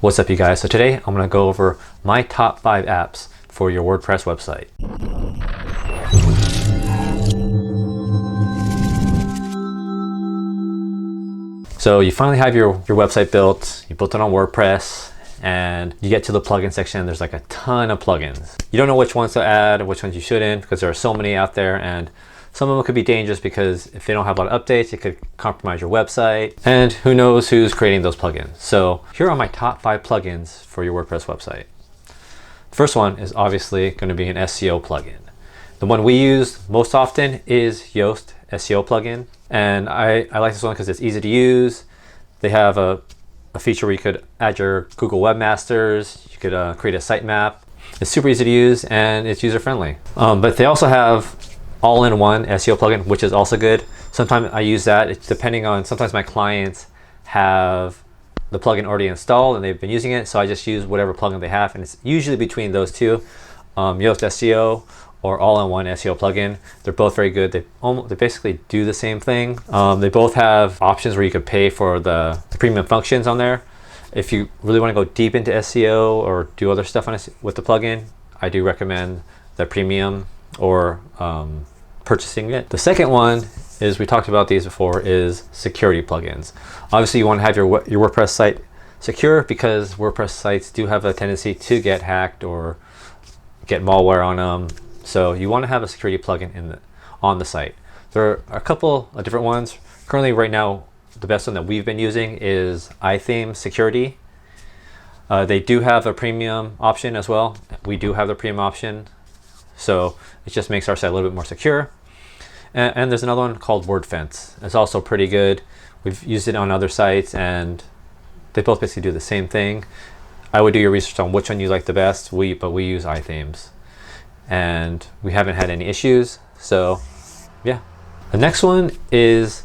What's up, you guys? So today I'm going to go over my top 5 apps for your WordPress website. So you finally have your website built, you built it on WordPress, and you get to the plugin section. There's like a ton of plugins. You don't know which ones to add, which ones you shouldn't, because there are so many out there, and some of them could be dangerous because if they don't have a lot of updates, it could compromise your website, and who knows who's creating those plugins. So here are my top 5 plugins for your WordPress website. First one is obviously going to be an SEO plugin. The one we use most often is Yoast SEO plugin, and I like this one because it's easy to use. They have a feature where you could add your Google webmasters, you could create a sitemap. It's super easy to use and it's user friendly. But they also have all-in-one SEO plugin, which is also good. Sometimes I use that. It's depending on, sometimes my clients have the plugin already installed and they've been using it, so I just use whatever plugin they have, and it's usually between those two, Yoast SEO or all-in-one SEO plugin. They're both very good. They basically do the same thing. They both have options where you could pay for the premium functions on there. If you really want to go deep into SEO or do other stuff on it with the plugin, I do recommend the premium or purchasing it. The second one is, we talked about these before, is security plugins. Obviously you want to have your WordPress site secure, because WordPress sites do have a tendency to get hacked or get malware on them. So you want to have a security plugin on the site. There are a couple of different ones. Currently right now, the best one that we've been using is iTheme Security. They do have a premium option as well. We do have the premium option, so it just makes our site a little bit more secure. And there's another one called WordFence. It's also pretty good. We've used it on other sites and they both basically do the same thing. I would do your research on which one you like the best, but we use iThemes and we haven't had any issues. So yeah. The next one is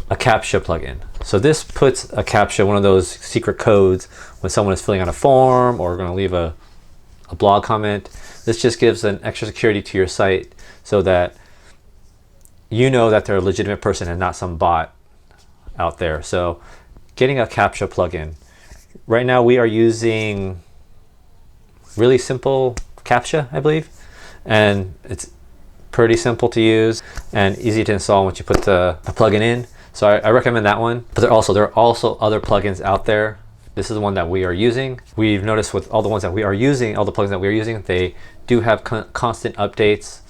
a CAPTCHA plugin. So this puts a CAPTCHA, one of those secret codes, when someone is filling out a form or going to leave a blog comment. This just gives an extra security to your site so that you know that they're a legitimate person and not some bot out there. So getting a CAPTCHA plugin. Right now we are using really simple CAPTCHA, I believe, and it's pretty simple to use and easy to install once you put the plugin in. So I recommend that one. But there are also other plugins out there. This is the one that we are using. We've noticed with all the ones that we are using, all the plugins that we are using, they do have constant updates,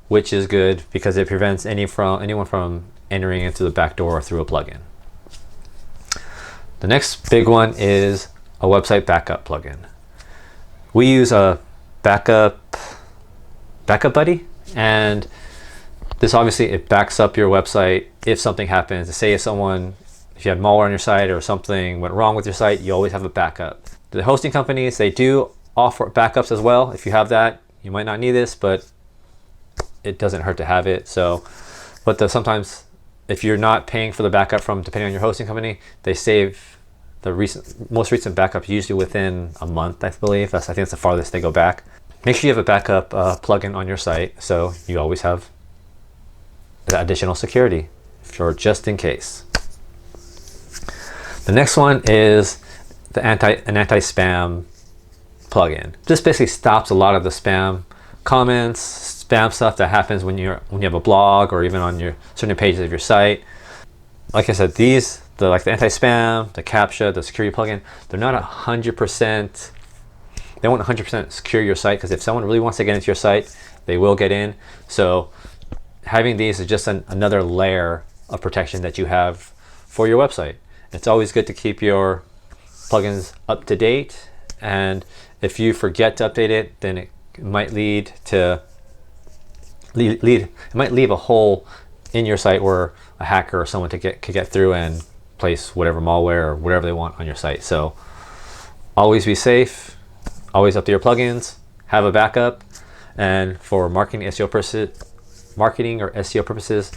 which is good because it prevents anyone from entering into the back door through a plugin. The next big one is a website backup plugin. We use a backup buddy, and this obviously, it backs up your website if something happens. Say if you had malware on your site or something went wrong with your site, you always have a backup. The hosting companies, they do offer backups as well. If you have that, you might not need this, but it doesn't hurt to have it. So, but sometimes if you're not paying for the backup depending on your hosting company, they save the most recent backup usually within a month, I believe. I think it's the farthest they go back. Make sure you have a backup plugin on your site so you always have that additional security for just in case. The next one is an anti-spam plugin. This basically stops a lot of the spam comments, spam stuff that happens when you have a blog or even on your certain pages of your site. Like I said, like the anti-spam, the CAPTCHA, the security plugin, they're not 100%. They won't 100% secure your site, because if someone really wants to get into your site, they will get in. So having these is just another layer of protection that you have for your website. It's always good to keep your plugins up to date, and if you forget to update it, then it might lead to it might leave a hole in your site where a hacker or someone could get through and place whatever malware or whatever they want on your site. So always be safe, always update your plugins, have a backup, and for marketing or SEO purposes,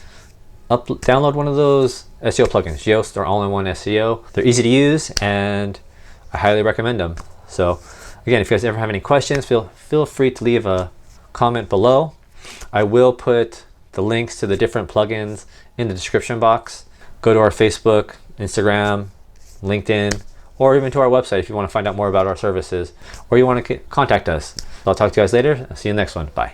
download one of those SEO plugins, Yoast or all-in-one SEO. They're easy to use and I highly recommend them. So again, if you guys ever have any questions, feel free to leave a comment below. I will put the links to the different plugins in the description box. Go to our Facebook, Instagram, LinkedIn, or even to our website if you want to find out more about our services, or you want to contact us. I'll talk to you guys later. I'll see you in the next one. Bye.